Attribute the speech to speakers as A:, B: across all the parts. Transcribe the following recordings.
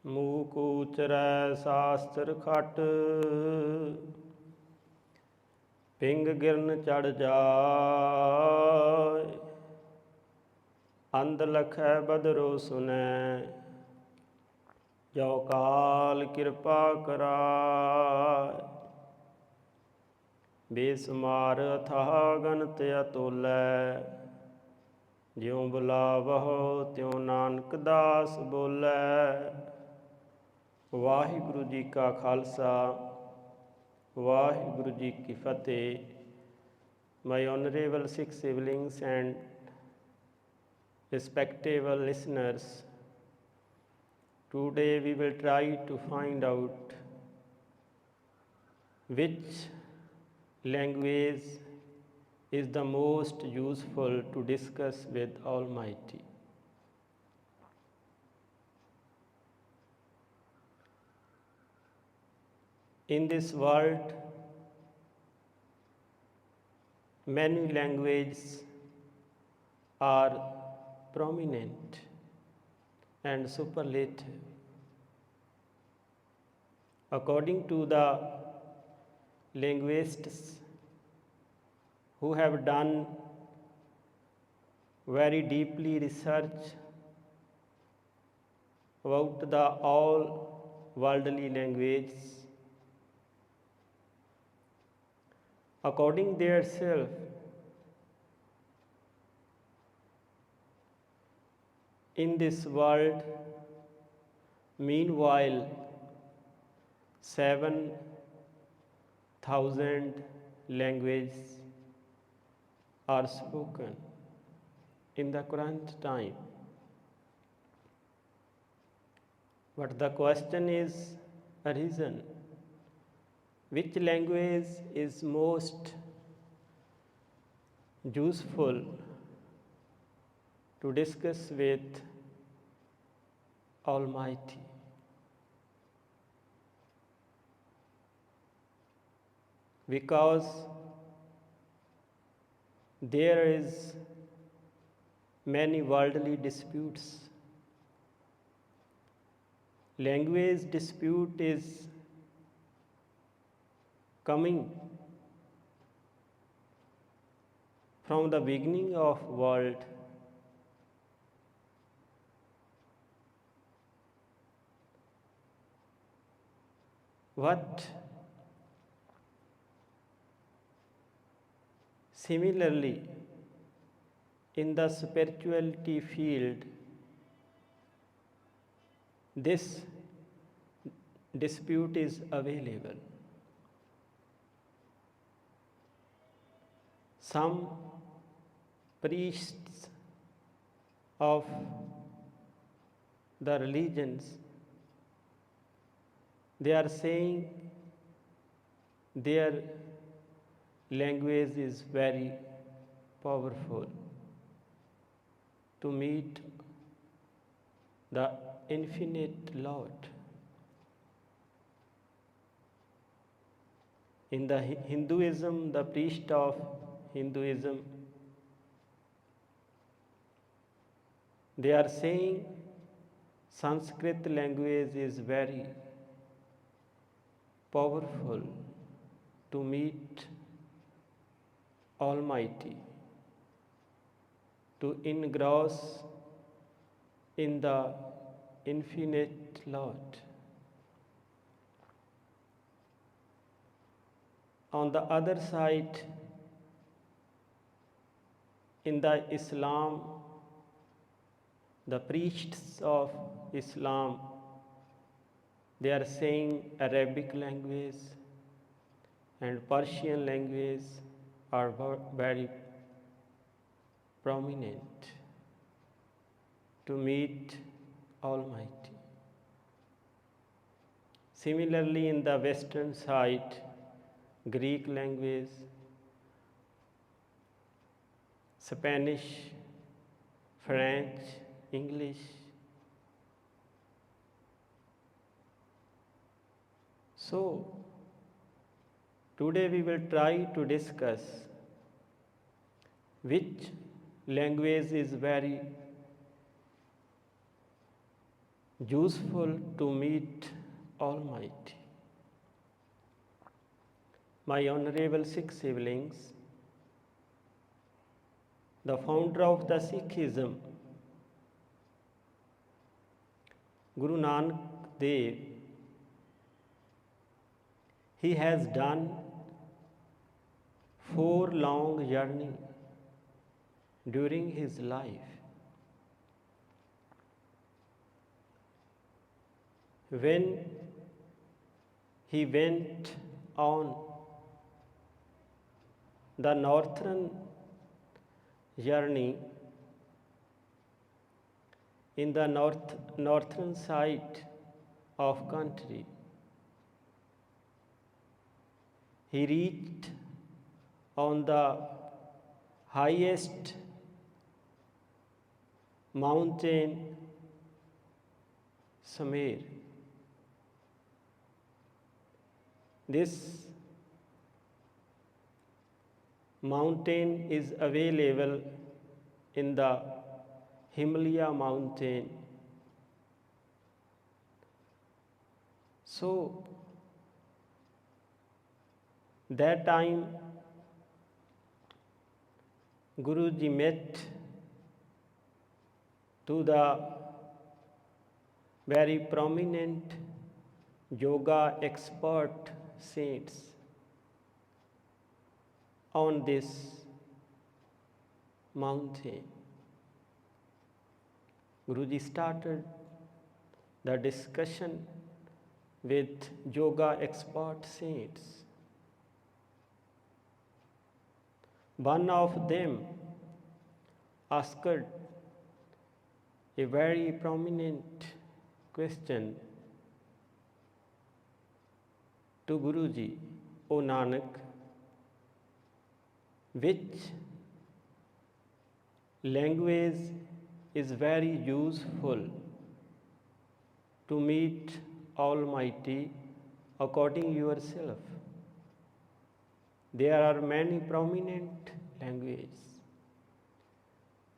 A: ਮੂਕ ਉਚਰੈ ਸਾਸਤਰ ਖਟ, ਪਿੰਗ ਗਿਰਨ ਚੜ ਜਾਏ। ਅੰਧ ਲਖੈ ਬਦਰੋ ਸੁਨੈ, ਜੋ ਕਾਲ ਕਿਰਪਾ ਕਰਾਏ। ਬੇਸੁਮਾਰ ਅਥਾਹ ਗਨਤ ਅਤੁਲੈ, ਜਿਉ ਬੁਲਾਵਹੁ ਤਿਉ ਨਾਨਕ ਦਾਸ ਬੋਲੈ। ਵਾਹਿਗੁਰੂ ਜੀ ਕਾ ਖਾਲਸਾ, ਵਾਹਿਗੁਰੂ ਜੀ ਕੀ ਫਤਿਹ। My honorable Sikh siblings and respectable listeners, today we will try to find out which language is the most useful to discuss with Almighty. In this world, many languages are prominent and superlative. According to the linguists who have done very deeply research about the all worldly languages, according their self, in this world, meanwhile, 7,000 languages are spoken in the current time. But the question is arisen, which language is most useful to discuss with Almighty? Because there is many worldly disputes. Language dispute is coming from the beginning of world. But similarly, in the spirituality field, this dispute is available. Some priests of the religions, they are saying their language is very powerful to meet the infinite Lord. In the Hinduism, the priest of Hinduism, they are saying Sanskrit language is very powerful to meet Almighty, to engross in the infinite Lord. On the other side, in the Islam, the priests of Islam, they are saying Arabic language and Persian language are very prominent to meet Almighty. Similarly, in the western side, Greek language, Spanish, French, English. So, today we will try to discuss which language is very useful to meet Almighty. My honorable Sikh siblings, the founder of the Sikhism, Guru Nanak Dev, he has done 4 long journey during his life. When he went on the northern journey, in the northern side of country, he reached on the highest mountain, Samer. This mountain is available in the Himalaya mountain. So that time Guruji met to the very prominent yoga expert saints on this mountain. Guruji started the discussion with yoga expert saints. One of them asked a very prominent question to Guruji, O Nanak, which language is very useful to meet Almighty according yourself? There are many prominent languages,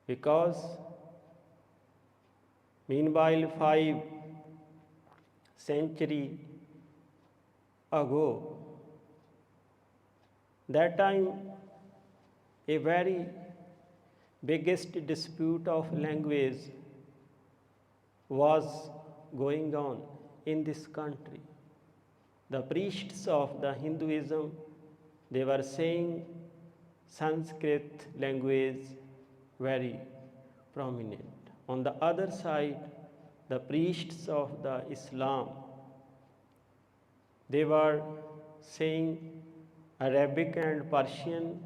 A: because meanwhile 5 centuries ago, that time a very biggest dispute of language was going on in this country. The priests of the Hinduism, they were saying Sanskrit language very prominent. On the other side, the priests of the Islam, they were saying Arabic and Persian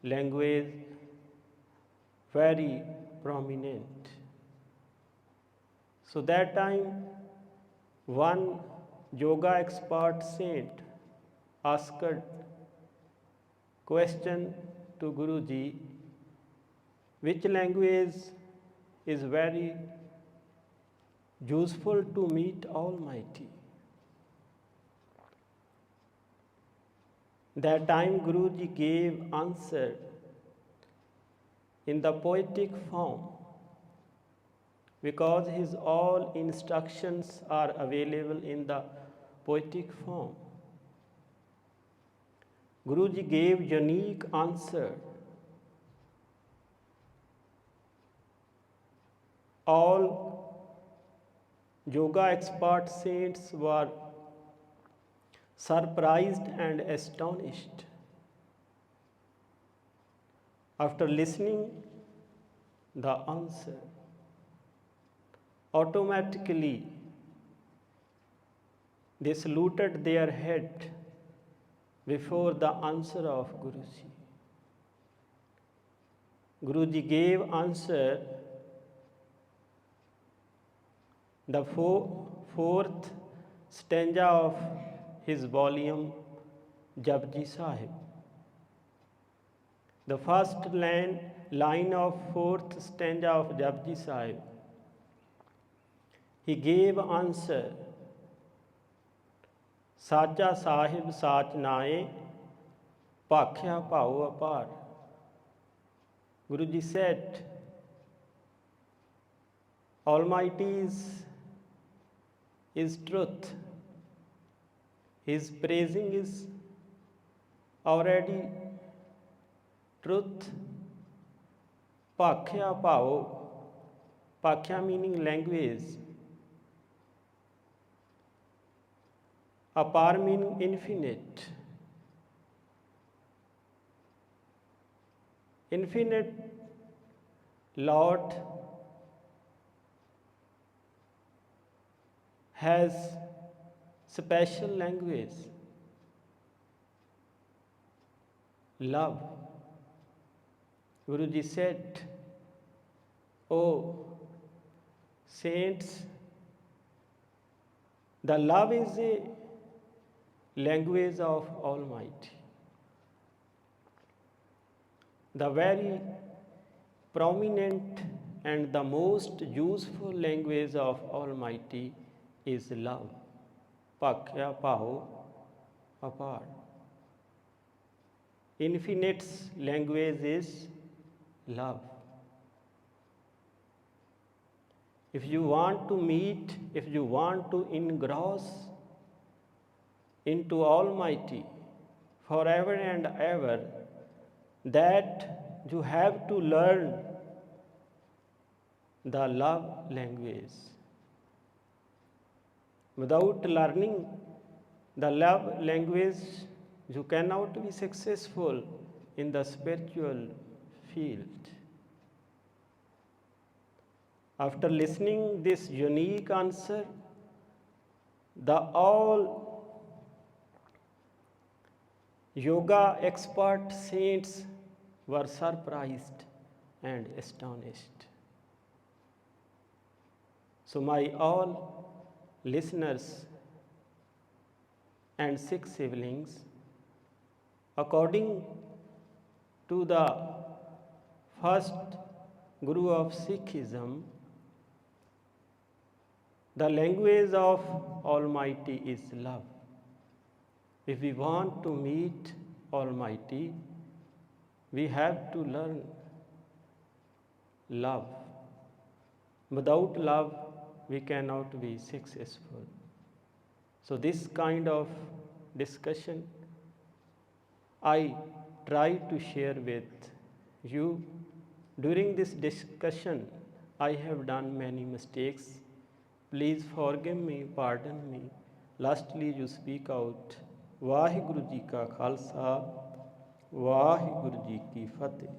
A: language very prominent. So that time, one yoga expert saint asked question to Guruji, which language is very useful to meet Almighty? That time Guruji gave answer in the poetic form, because his all instructions are available in the poetic form. Guruji gave unique answer. All yoga expert saints were surprised and astonished. After listening the answer, automatically they saluted their head before the answer of Guruji. Guruji gave answer, the fourth stanza of his volume Japji Sahib. The first line of fourth stanza of Japji Sahib, he gave answer, Sacha Sahib Sach Nae, Pakhya Pao Apar. Guruji said, Almighty's is truth. His praising is already truth. Pakhya Pao, Pakhya meaning language, Apar meaning infinite. Infinite Lord has special language, love. Guruji said, "Oh saints, the love is a language of Almighty. The very prominent and the most useful language of Almighty is love. Pakhya Pao Apar. Infinite's language is love. If you want to meet, if you want to engross into Almighty forever and ever, that you have to learn the love language. Without learning the love language, you cannot be successful in the spiritual field. After listening this unique answer, the all yoga expert saints were surprised and astonished. So my all listeners and Sikh siblings, according to the first Guru of Sikhism, the language of Almighty is love. If we want to meet Almighty, we have to learn love. Without love, we cannot be successful. So this kind of discussion I try to share with you. During this discussion, I have done many mistakes. Please forgive me, pardon me. Lastly, you speak out. Vaheguru Ji Ka Khalsa, Vaheguru Ji Ki Fateh.